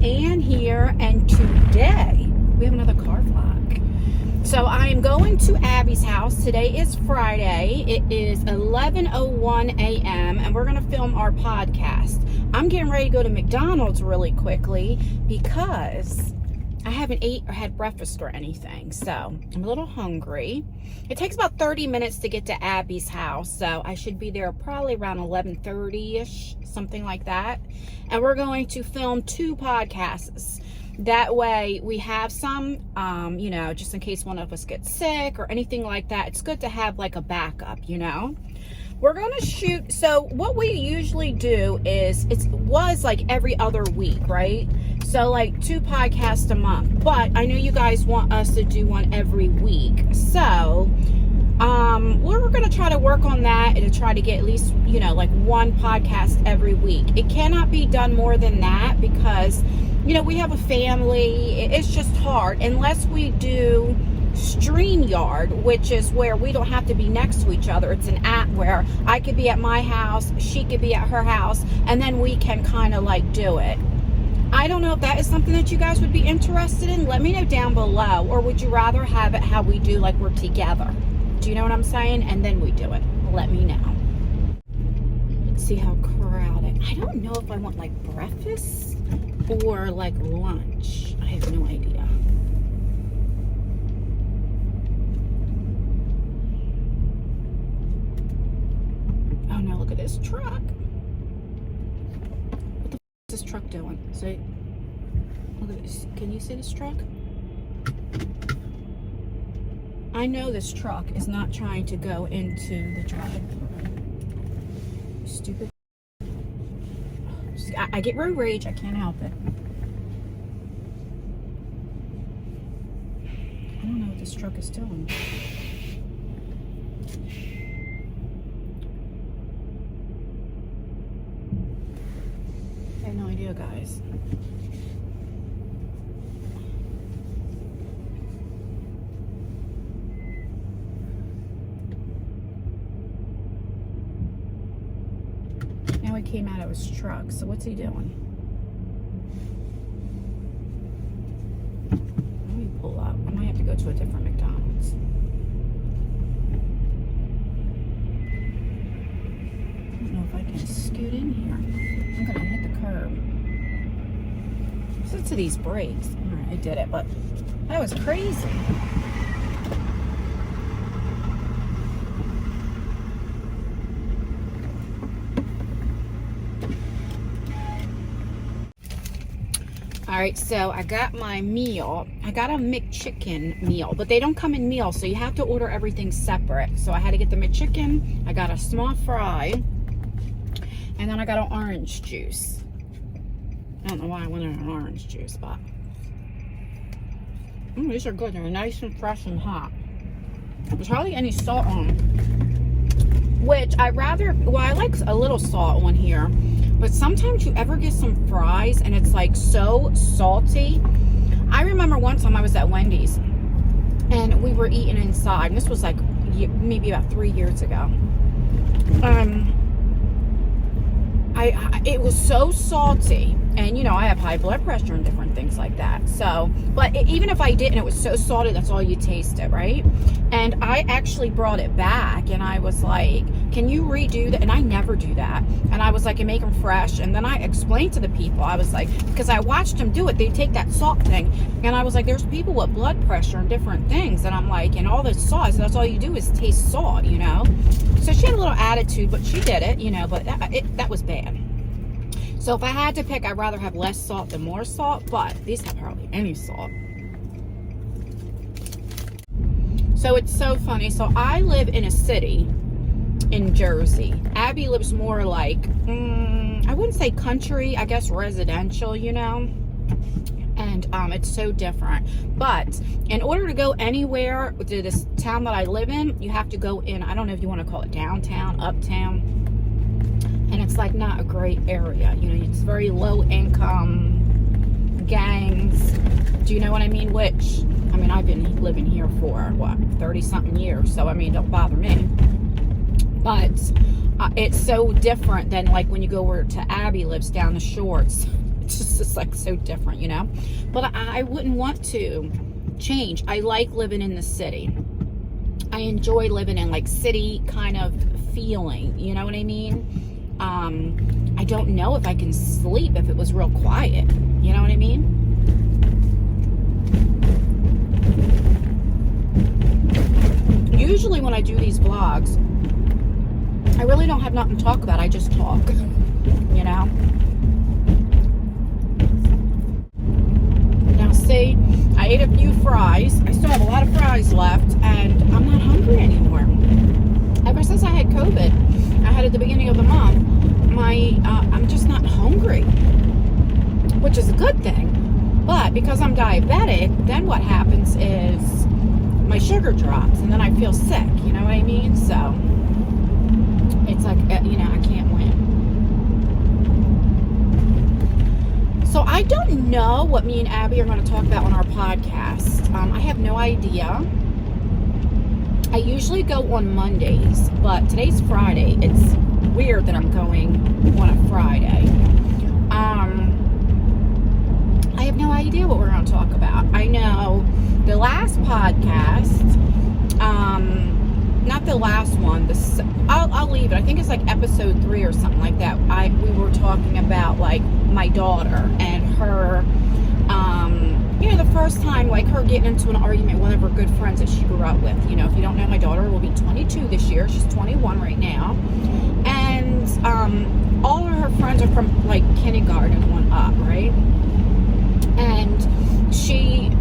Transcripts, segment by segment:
Ann here, and today we have another car vlog. So I am going to Abby's house. Today is Friday. It is 11:01 a.m. and we're going to film our podcast. I'm getting ready to go to McDonald's really quickly because I haven't ate or had breakfast or anything, so I'm a little hungry. It takes about 30 minutes to get to Abby's house, so I should be there probably around 11:30-ish, something like that. And we're going to film 2 podcasts. That way we have some, you know, just in case one of us gets sick or anything like that. It's good to have like a backup, you know. We're going to shoot, so what we usually do is, it was like every other week, right? So like 2 podcasts a month, but I know you guys want us to do one every week. So, we're going to try to work on that and to try to get at least, you know, like 1 podcast every week. It cannot be done more than that because, you know, we have a family. It's just hard unless we do StreamYard, which is where we don't have to be next to each other. It's an app where I could be at my house, she could be at her house, and then we can kind of like do it. I don't know if that is something that you guys would be interested in. Let me know down below. Or would you rather have it how we do, like we're together? Do you know what I'm saying? And then we do it. Let me know. Let's see how crowded. I don't know if I want like breakfast or like lunch. I have no idea. Oh no, look at this truck. What the f is this truck doing? See? Look at this. Can you see this truck? I know this truck is not trying to go into the drive. Stupid. I get road rage. I can't help it. I don't know what this truck is doing. I have no idea, guys. Now he came out of his truck, so what's he doing? Let me pull up. I might have to go to a different McDonald's. I don't know if I can scoot in here. I'm gonna hit the curb. Listen to these brakes. Alright, I did it, but that was crazy. Alright, so I got my meal. I got a McChicken meal, but they don't come in meals, so you have to order everything separate. So I had to get the McChicken, I got a small fry, and then I got an orange juice. I don't know why I wanted an orange juice, but these are good. They're nice and fresh and hot. There's hardly any salt on them, which I rather, well, I like a little salt on here, but sometimes you ever get some fries and it's like so salty. I remember one time I was at Wendy's and we were eating inside, and this was like maybe about 3 years ago. It was so salty, and you know, I have high blood pressure and different things like that. So, but even if I didn't, it was so salty, that's all you tasted, right? And I actually brought it back, and I was like, can you redo that? And I never do that. And I was like, and make them fresh. And then I explained to the people, I was like, because I watched them do it, they take that salt thing, and I was like, there's people with blood pressure and different things, and I'm like, and all this sauce, that's all you do is taste salt, you know? So she had a little attitude, but she did it, you know, but that was bad. So if I had to pick, I'd rather have less salt than more salt, but these have hardly any salt. So it's so funny. So I live in a city in Jersey. Abby lives more like, I wouldn't say country, I guess residential, you know? And it's so different. But in order to go anywhere to this town that I live in, you have to go in, I don't know if you want to call it downtown, uptown. And it's like not a great area, you know, it's very low income, gangs, do you know what I mean? Which, I mean, I've been living here for, what, 30 something years, so I mean, don't bother me. But it's so different than like when you go where to Abby lives down the shore. It's just like so different, But I wouldn't want to change. I like living in the city. I enjoy living in like city kind of feeling, you know what I mean? I don't know if I can sleep if it was real quiet, you know what I mean? Usually when I do these vlogs, I really don't have nothing to talk about. I just talk, Now see, I ate a few fries. I still have a lot of fries left, and I'm not hungry anymore. Ever since I had COVID, I had at the beginning of the month, I'm just not hungry, which is a good thing. But because I'm diabetic, then what happens is my sugar drops, and then I feel sick, you know what I mean? So it's like, I can't win. So I don't know what me and Abby are going to talk about on our podcast. I have no idea. I usually go on Mondays, but today's Friday. It's weird that I'm going on a Friday. I have no idea what we're going to talk about. I know the last podcast, not the last one, I'll leave it. I think it's like episode 3 or something like that. We were talking about like my daughter and her, the first time, like her getting into an argument with one of her good friends that she grew up with. If you don't know, my daughter will be 22 this year. She's 21 right now. And all of her friends are from like kindergarten on up, right? And she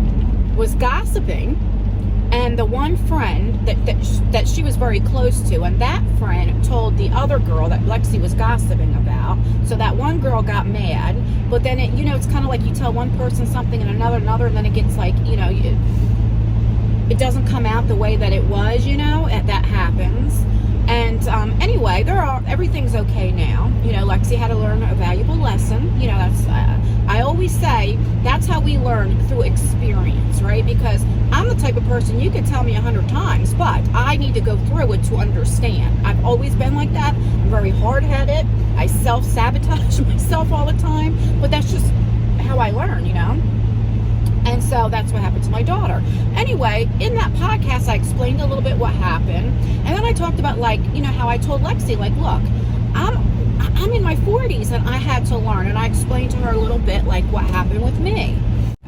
was gossiping, and the one friend that she was very close to, and that friend told the other girl that Lexi was gossiping about. So that one girl got mad, but then it's kind of like you tell one person something and another, and then it gets like, it doesn't come out the way that it was, and that happens. And anyway, everything's okay now. Lexi had to learn a valuable lesson. That's I always say that's how we learn, through experience, right? Because I'm the type of person, you could tell me 100 times, but I need to go through it to understand. I've always been like that. I'm very hard-headed. I self-sabotage myself all the time, but that's just how I learn, And so that's what happened to my daughter. Anyway, in that podcast, I explained a little bit what happened. And then I talked about, like, how I told Lexi, like, look, I'm in my 40s and I had to learn. And I explained to her a little bit, like, what happened with me.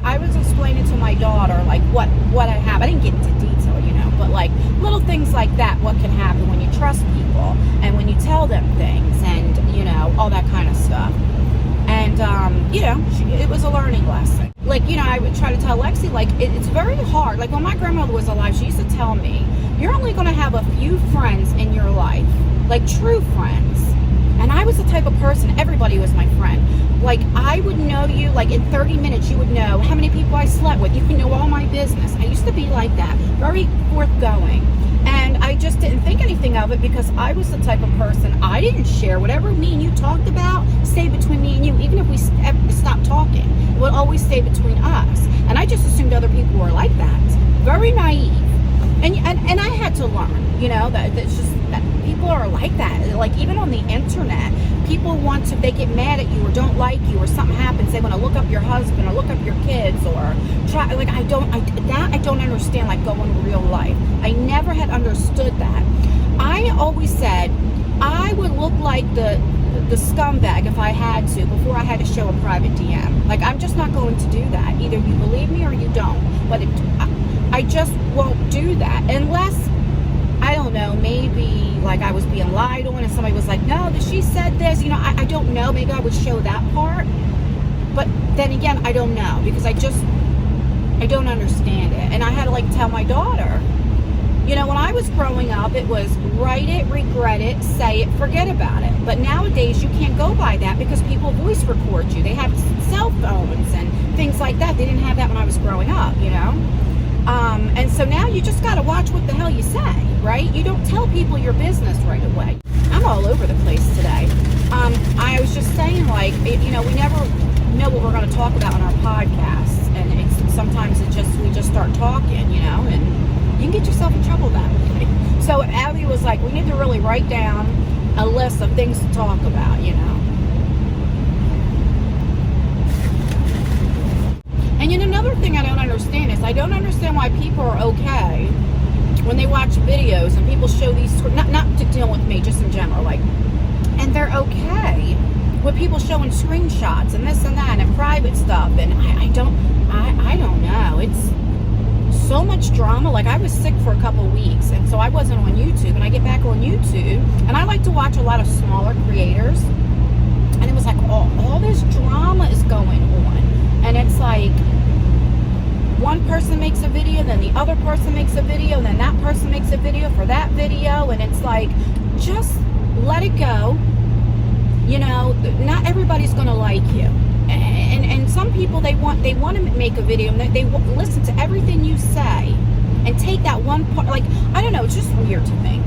I was explaining to my daughter, like, what had happened. I didn't get into detail, but, like, little things like that, what can happen when you trust people and when you tell them things and, all that kind of stuff. And, it was a learning lesson. Like, I would try to tell Lexi, like, it's very hard. Like, when my grandmother was alive, she used to tell me, you're only going to have a few friends in your life, like true friends. And I was the type of person, everybody was my friend. Like, I would know you, like, in 30 minutes, you would know how many people I slept with. You would know all my business. I used to be like that, very forthgoing. And I just didn't think anything of it because I was the type of person, I didn't share whatever me and you talked about, stay between me and you. Even if we stopped talking, it would always stay between us. And I just assumed other people were like that. Very naive. And I had to learn, that it's just that people are like that. Like, even on the internet, people they get mad at you or don't like you or something happens. They want to look up your husband or look up your kids or try, like, I don't understand, like, going in real life. I never had understood that. I always said I would look like the scumbag if I had to, before I had to show a private DM. Like, I'm just not going to do that. Either you believe me or you don't. But I just won't do that unless, I don't know, maybe like I was being lied on and somebody was like, no, she said this, I don't know, maybe I would show that part. But then again, I don't know, because I don't understand it. And I had to, like, tell my daughter, when I was growing up, it was write it, regret it, say it, forget about it. But nowadays, you can't go by that because people voice record you. They have cell phones and things like that. They didn't have that when I was growing up, And so now you just got to watch what the hell you say, right? You don't tell people your business right away. I'm all over the place today. I was just saying, like, we never know what we're going to talk about on our podcasts. And sometimes we just start talking, and you can get yourself in trouble that way. So Abby was like, we need to really write down a list of things to talk about, I don't understand why people are okay when they watch videos and people show these, not to deal with me, just in general, like, and they're okay with people showing screenshots and this and that and private stuff, and I don't know. It's so much drama. Like, I was sick for a couple weeks, and so I wasn't on YouTube, and I get back on YouTube, and I like to watch a lot of smaller creators, and it was like all this drama is going on, and it's like one person makes a video, then the other person makes a video, and then that person makes a video for that video, and it's like, just let it go. You know, not everybody's going to like you. And some people, they want to make a video, and they listen to everything you say and take that one part. Like, I don't know, it's just weird to me.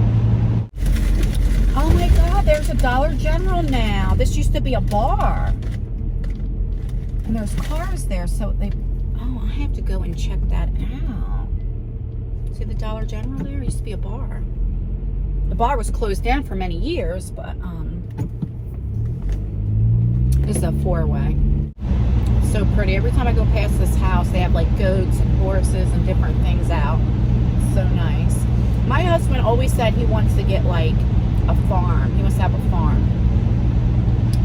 Oh my God, there's a Dollar General now. This used to be a bar. And there's cars there, so I have to go and check that out. See the Dollar General there? It used to be a bar. The bar was closed down for many years, but this is a four-way. It's so pretty. Every time I go past this house, they have like goats and horses and different things out. It's so nice. My husband always said he wants to get like a farm. He wants to have a farm,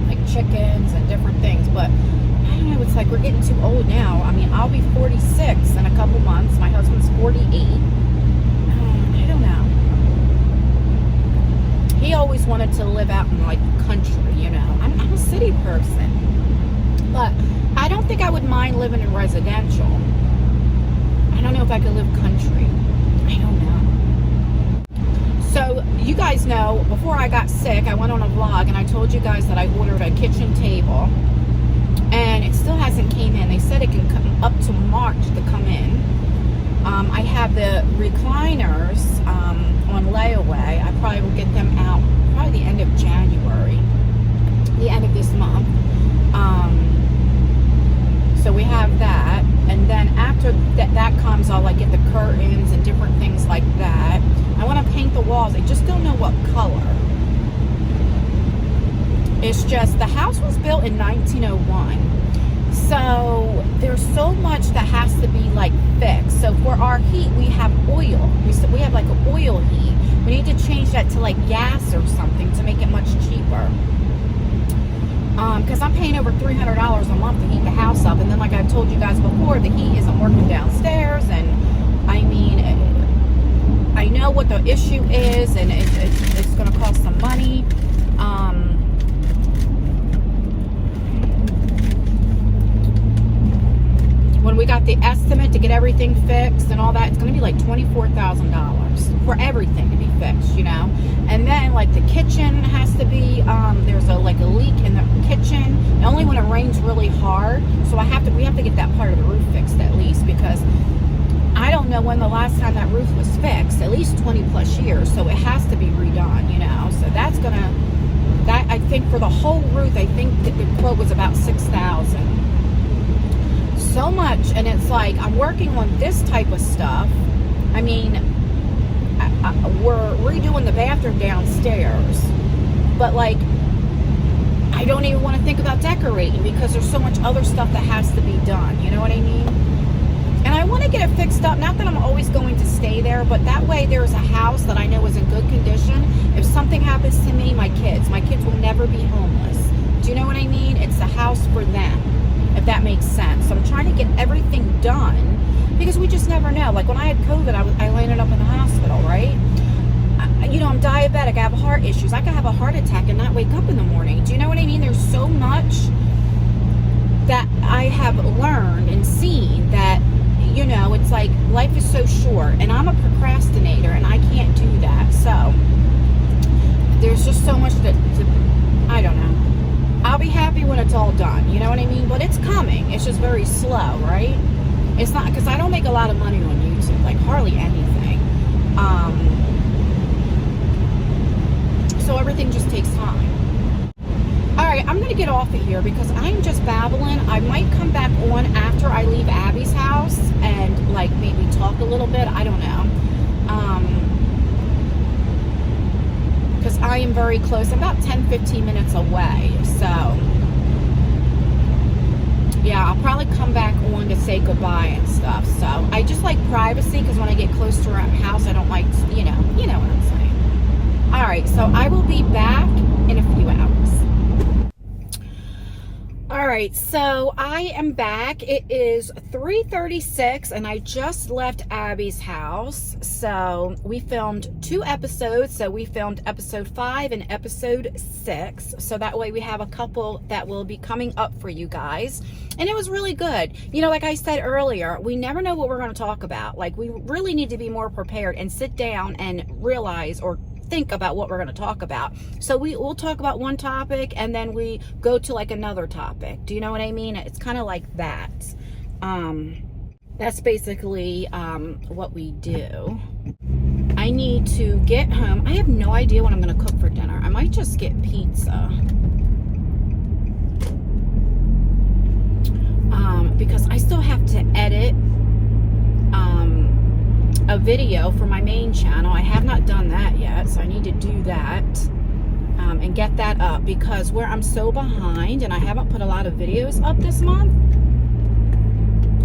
like chickens and different things, but I don't know, it's like we're getting too old now. I mean, I'll be 46 in a couple months. My husband's 48. I don't know. He always wanted to live out in like country, you know. I'm a city person, but I don't think I would mind living in residential. I don't know if I could live country. I don't know. So you guys know, before I got sick, I went on a vlog and I told you guys that I ordered a kitchen table. And it still hasn't came in. They said it can come up to March to come in. I have the recliners on layaway. I probably will get them out probably the end of January, the end of this month. So we have that, and then after that comes, I'll like get the curtains and different things like that. I want to paint the walls. I just don't know what color. It's just, the house was built in 1901. So there's so much that has to be like fixed. So for our heat, we have oil. We have like an oil heat. We need to change that to like gas or something to make it much cheaper. Because I'm paying over $300 a month to heat the house up. And then like I've told you guys before, the heat isn't working downstairs. And I mean, I know what the issue is, and it's going to cost some money. When we got the estimate to get everything fixed and all that, it's going to be like $24,000 for everything to be fixed, you know. And then like the kitchen has to be, there's a leak in the kitchen, and only when it rains really hard. So we have to get that part of the roof fixed at least, because I don't know when the last time that roof was fixed, at least 20 plus years. So it has to be redone, you know. So that's I think for the whole roof, I think that the quote was about $6,000. So much. And it's like, I'm working on this type of stuff. I mean, we're redoing the bathroom downstairs, but like, I don't even want to think about decorating because there's so much other stuff that has to be done, you know what I mean? And I want to get it fixed up, not that I'm always going to stay there, but that way there's a house that I know is in good condition. If something happens to me, my kids will never be homeless. Do you know what I mean? It's a house for them, if that makes sense. So I'm trying to get everything done, because we just never know. Like when I had COVID, I landed up in the hospital, right? You know, I'm diabetic, I have heart issues. I could have a heart attack and not wake up in the morning. Do you know what I mean? There's so much that I have learned and seen that, you know, it's like life is so short, and I'm a procrastinator and I can't do that. So there's just so much that I don't know. I'll be happy when it's all done, you know what I mean? But it's coming. It's just very slow, right? It's not, because I don't make a lot of money on YouTube, like hardly anything. So everything just takes time. Alright, I'm going to get off of here because I'm just babbling. I might come back on after I leave Abby's house and like maybe talk a little bit. I don't know. Because I am very close. I'm about 10-15 minutes away. So yeah, I'll probably come back on to say goodbye and stuff. So I just like privacy, because when I get close to our house, I don't like, you know what I'm saying. All right, so I will be back in a few hours. All right, so I am back. It is 3:36 and I just left Abby's house. So we filmed 2 episodes. So we filmed episode 5 and episode 6. So that way we have a couple that will be coming up for you guys. And it was really good. You know, like I said earlier, we never know what we're going to talk about. Like, we really need to be more prepared and sit down and realize or think about what we're going to talk about. So we'll talk about one topic and then we go to like another topic. Do you know what I mean? It's kind of like that. That's basically what we do. I need to get home. I have no idea what I'm going to cook for dinner. I might just get pizza. Because I still have to edit a video for my main channel. I have not done that yet, so I need to do that and get that up, because where I'm so behind and I haven't put a lot of videos up this month,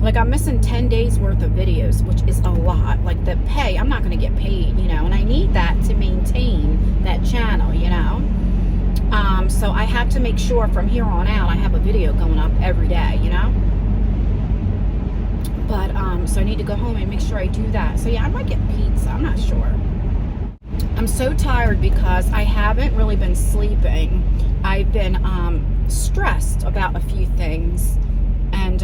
like I'm missing 10 days worth of videos, which is a lot. Like the pay, I'm not going to get paid, and I need that to maintain that channel, so I have to make sure from here on out I have a video going up every day, But, so I need to go home and make sure I do that. So yeah, I might get pizza. I'm not sure. I'm so tired because I haven't really been sleeping. I've been stressed about a few things. And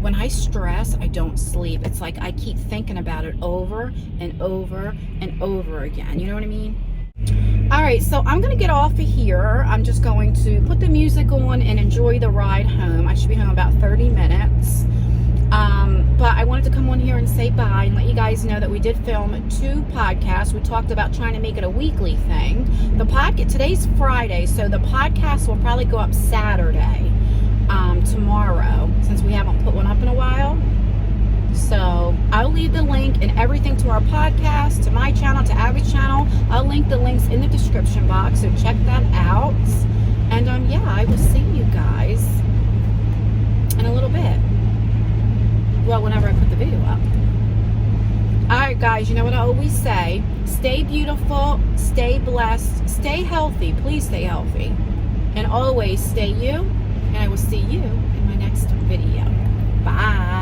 when I stress, I don't sleep. It's like I keep thinking about it over and over and over again. You know what I mean? All right, so I'm going to get off of here. I'm just going to put the music on and enjoy the ride home. I should be home about 30 minutes. But I wanted to come on here and say bye and let you guys know that we did film 2 podcasts. We talked about trying to make it a weekly thing. Today's Friday, so the podcast will probably go up Saturday, tomorrow, since we haven't put one up in a while. So I'll leave the link and everything to our podcast, to my channel, to Abby's channel. I'll link the links in the description box, so check that out. And yeah, I will see you guys in a little bit. Well, whenever I put the video up. Alright guys, you know what I always say? Stay beautiful, stay blessed, stay healthy. Please stay healthy. And always stay you. And I will see you in my next video. Bye.